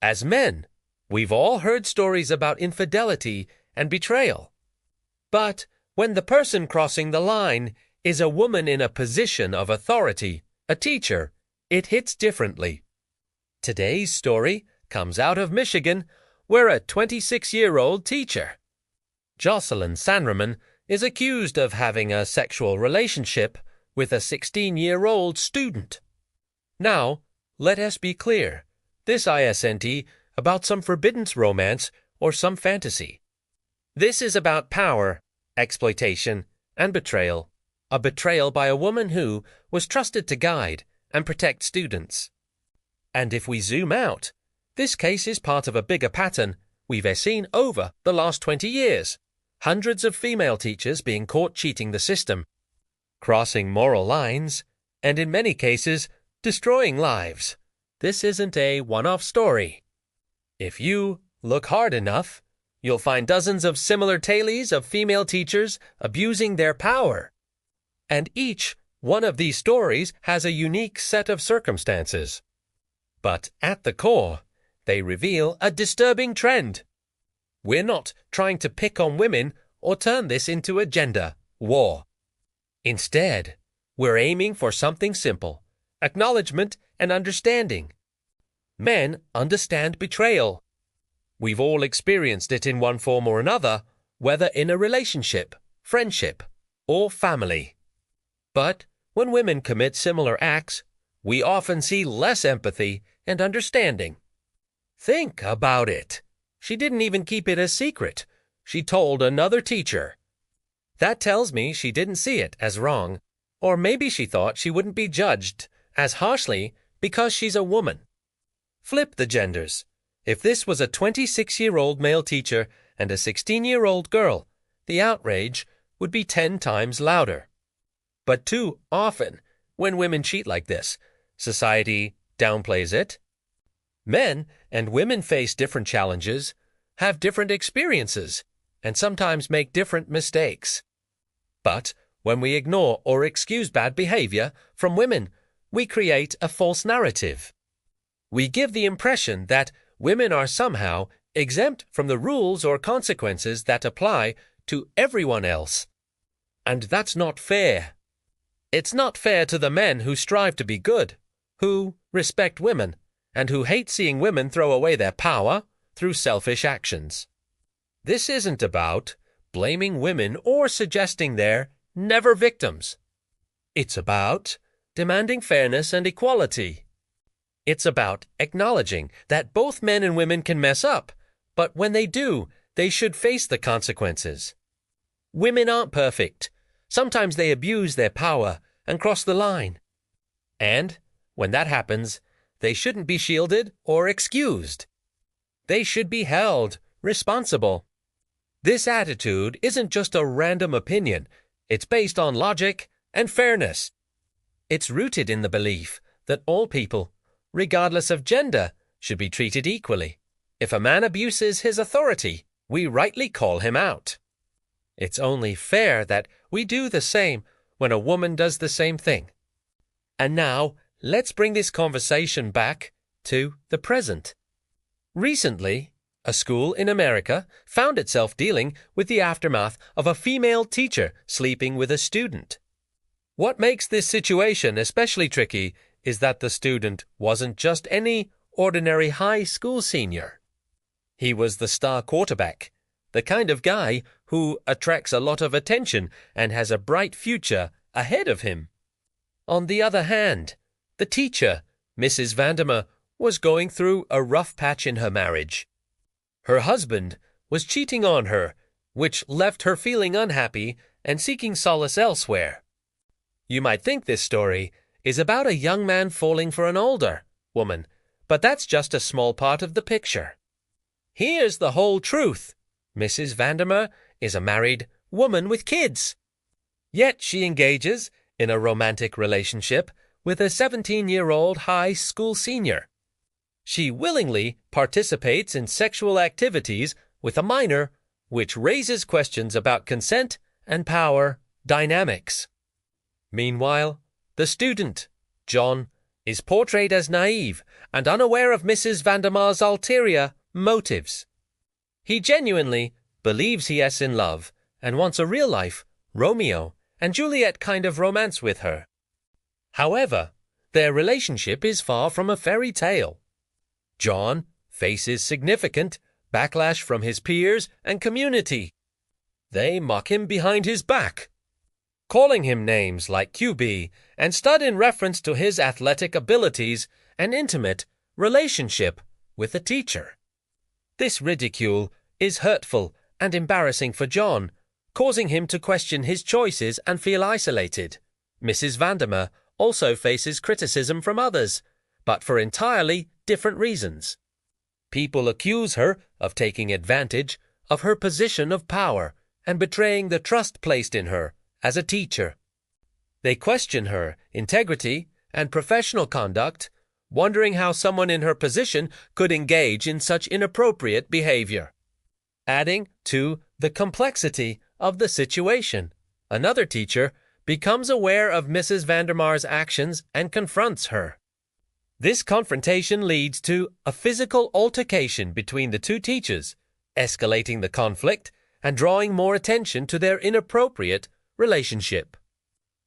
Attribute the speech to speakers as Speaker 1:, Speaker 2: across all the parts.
Speaker 1: As men, we've all heard stories about infidelity and betrayal. But when the person crossing the line is a woman in a position of authority, a teacher, it hits differently. Today's story comes out of Michigan, where a 26-year-old teacher, Jocelyn Sanroman, is accused of having a sexual relationship with a 16-year-old student. Now, let us be clear. This isn't about some forbidden romance or some fantasy. This is about power, exploitation, and betrayal. A betrayal by a woman who was trusted to guide and protect students. And if we zoom out, this case is part of a bigger pattern we've seen over the last 20 years. Hundreds of female teachers being caught cheating the system, crossing moral lines, and in many cases, destroying lives. This isn't a one-off story. If you look hard enough, you'll find dozens of similar tales of female teachers abusing their power. And each one of these stories has a unique set of circumstances. But at the core, they reveal a disturbing trend. We're not trying to pick on women or turn this into a gender war. Instead, we're aiming for something simple: acknowledgement and understanding. Men understand betrayal. We've all experienced it in one form or another, whether in a relationship, friendship, or family. But when women commit similar acts, we often see less empathy and understanding. Think about it. She didn't even keep it a secret. She told another teacher. That tells me she didn't see it as wrong, or maybe she thought she wouldn't be judged as harshly because she's a woman. Flip the genders. If this was a 26-year-old male teacher and a 16-year-old girl, the outrage would be 10 times louder. But too often, when women cheat like this, society downplays it. Men and women face different challenges, have different experiences, and sometimes make different mistakes. But when we ignore or excuse bad behavior from women, we create a false narrative. We give the impression that women are somehow exempt from the rules or consequences that apply to everyone else. And that's not fair. It's not fair to the men who strive to be good, who respect women, and who hate seeing women throw away their power through selfish actions. This isn't about blaming women or suggesting they're never victims. It's about demanding fairness and equality. It's about acknowledging that both men and women can mess up, but when they do, they should face the consequences. Women aren't perfect. Sometimes they abuse their power and cross the line. And when that happens, they shouldn't be shielded or excused. They should be held responsible. This attitude isn't just a random opinion. It's based on logic and fairness. It's rooted in the belief that all people, regardless of gender, should be treated equally. If a man abuses his authority, we rightly call him out. It's only fair that we do the same when a woman does the same thing. And now, let's bring this conversation back to the present. Recently, a school in America found itself dealing with the aftermath of a female teacher sleeping with a student. What makes this situation especially tricky is that the student wasn't just any ordinary high school senior. He was the star quarterback, the kind of guy who attracts a lot of attention and has a bright future ahead of him. On the other hand, the teacher, Mrs. Vandermeer, was going through a rough patch in her marriage. Her husband was cheating on her, which left her feeling unhappy and seeking solace elsewhere. You might think this story is about a young man falling for an older woman, but that's just a small part of the picture. Here's the whole truth. Mrs. Vandermeer is a married woman with kids. Yet she engages in a romantic relationship with a 17-year-old high school senior. She willingly participates in sexual activities with a minor, which raises questions about consent and power dynamics. Meanwhile, the student, John, is portrayed as naive and unaware of Mrs. Vandermar's ulterior motives. He genuinely believes he is in love and wants a real-life Romeo and Juliet kind of romance with her. However, their relationship is far from a fairy tale. John faces significant backlash from his peers and community. They mock him behind his back, calling him names like QB and stud in reference to his athletic abilities and intimate relationship with the teacher. This ridicule is hurtful and embarrassing for John, causing him to question his choices and feel isolated. Mrs. Vandermeer also faces criticism from others, but for entirely different reasons. People accuse her of taking advantage of her position of power and betraying the trust placed in her as a teacher. They question her integrity and professional conduct, wondering how someone in her position could engage in such inappropriate behavior. Adding to the complexity of the situation, another teacher becomes aware of Mrs. Vandermar's actions and confronts her. This confrontation leads to a physical altercation between the two teachers, escalating the conflict and drawing more attention to their inappropriate relationship.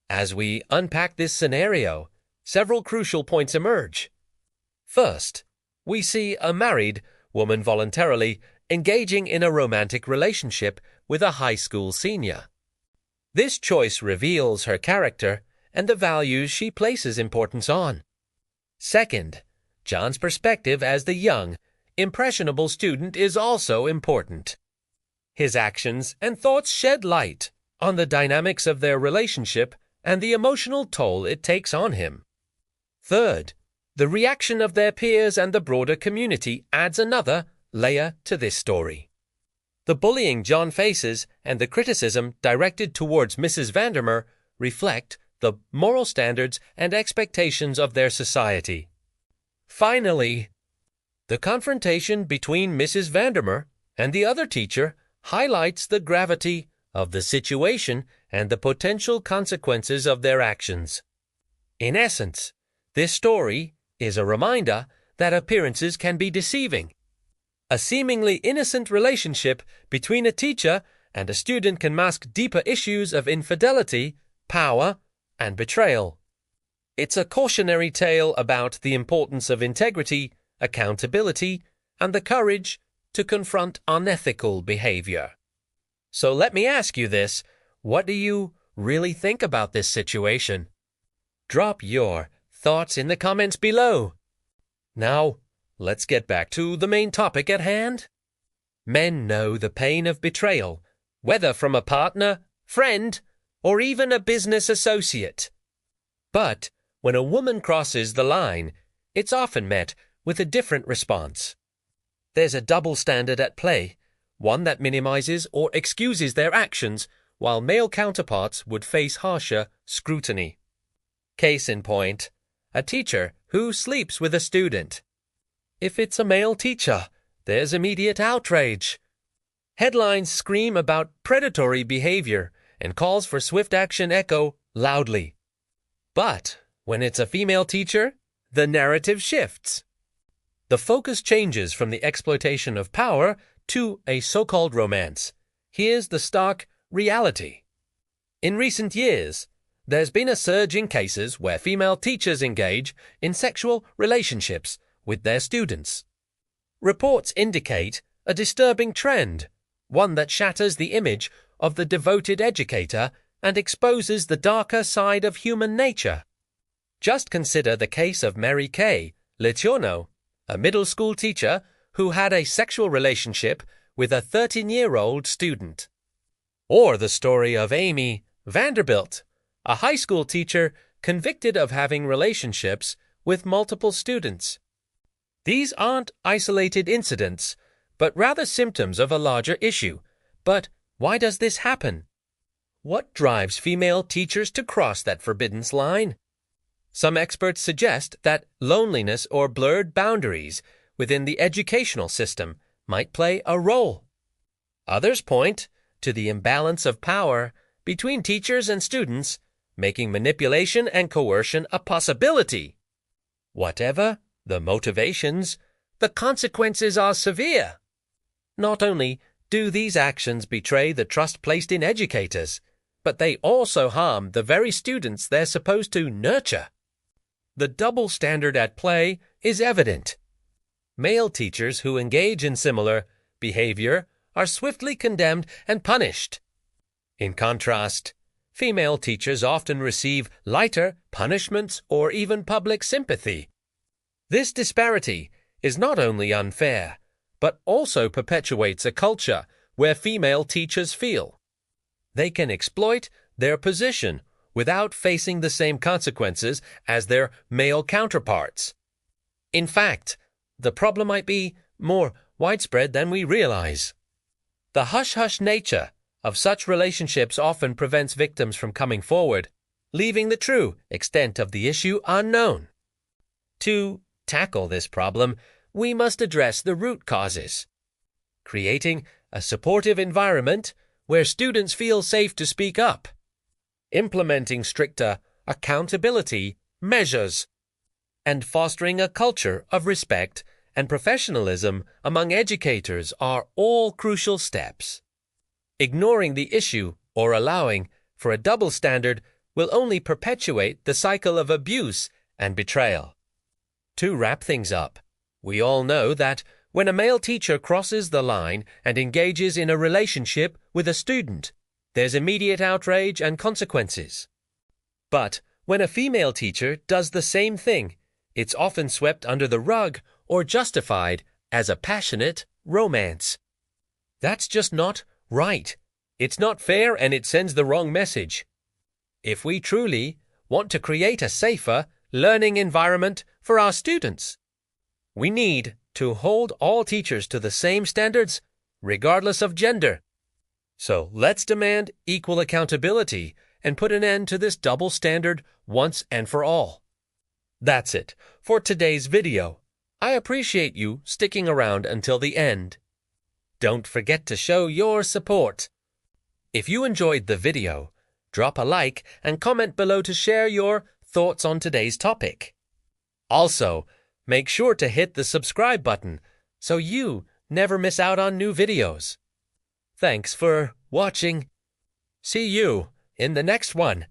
Speaker 1: As we unpack this scenario, several crucial points emerge. First, we see a married woman voluntarily engaging in a romantic relationship with a high school senior. This choice reveals her character and the values she places importance on. Second, John's perspective as the young, impressionable student is also important. His actions and thoughts shed light on the dynamics of their relationship and the emotional toll it takes on him. Third, the reaction of their peers and the broader community adds another layer to this story. The bullying John faces and the criticism directed towards Mrs. Vandermeer reflect the moral standards and expectations of their society. Finally, the confrontation between Mrs. Vandermeer and the other teacher highlights the gravity of the situation and the potential consequences of their actions. In essence, this story is a reminder that appearances can be deceiving. A seemingly innocent relationship between a teacher and a student can mask deeper issues of infidelity, power, and betrayal. It's a cautionary tale about the importance of integrity, accountability, and the courage to confront unethical behavior. So let me ask you this: what do you really think about this situation? Drop your thoughts in the comments below. Now, let's get back to the main topic at hand. Men know the pain of betrayal, whether from a partner, friend, or even a business associate. But when a woman crosses the line, it's often met with a different response. There's a double standard at play, one that minimizes or excuses their actions, while male counterparts would face harsher scrutiny. Case in point, a teacher who sleeps with a student. If it's a male teacher, there's immediate outrage. Headlines scream about predatory behavior, and calls for swift action echo loudly. But when it's a female teacher, the narrative shifts. The focus changes from the exploitation of power to a so-called romance. Here's the stark reality. In recent years, there's been a surge in cases where female teachers engage in sexual relationships with their students. Reports indicate a disturbing trend, one that shatters the image of the devoted educator and exposes the darker side of human nature. Just consider the case of Mary Kay Letourneau, a middle school teacher who had a sexual relationship with a 13-year-old student. Or the story of Amy Vanderbilt, a high school teacher convicted of having relationships with multiple students. These aren't isolated incidents, but rather symptoms of a larger issue. But why does this happen? What drives female teachers to cross that forbidden line? Some experts suggest that loneliness or blurred boundaries within the educational system might play a role. Others point to the imbalance of power between teachers and students, making manipulation and coercion a possibility. Whatever the motivations, the consequences are severe. Not only do these actions betray the trust placed in educators, but they also harm the very students they're supposed to nurture. The double standard at play is evident. Male teachers who engage in similar behavior are swiftly condemned and punished. In contrast, female teachers often receive lighter punishments or even public sympathy. This disparity is not only unfair, but also perpetuates a culture where female teachers feel they can exploit their position without facing the same consequences as their male counterparts. In fact, the problem might be more widespread than we realize. The hush-hush nature of such relationships often prevents victims from coming forward, leaving the true extent of the issue unknown. To tackle this problem, we must address the root causes. Creating a supportive environment where students feel safe to speak up. Implementing stricter accountability measures. And fostering a culture of respect and professionalism among educators are all crucial steps. Ignoring the issue or allowing for a double standard will only perpetuate the cycle of abuse and betrayal. To wrap things up, we all know that when a male teacher crosses the line and engages in a relationship with a student, there's immediate outrage and consequences. But when a female teacher does the same thing, it's often swept under the rug or justified as a passionate romance. That's just not right. It's not fair and it sends the wrong message. If we truly want to create a safer learning environment for our students, we need to hold all teachers to the same standards, regardless of gender. So let's demand equal accountability and put an end to this double standard once and for all. That's it for today's video. I appreciate you sticking around until the end. Don't forget to show your support. If you enjoyed the video, drop a like and comment below to share your thoughts on today's topic. Also, make sure to hit the subscribe button so you never miss out on new videos. Thanks for watching. See you in the next one.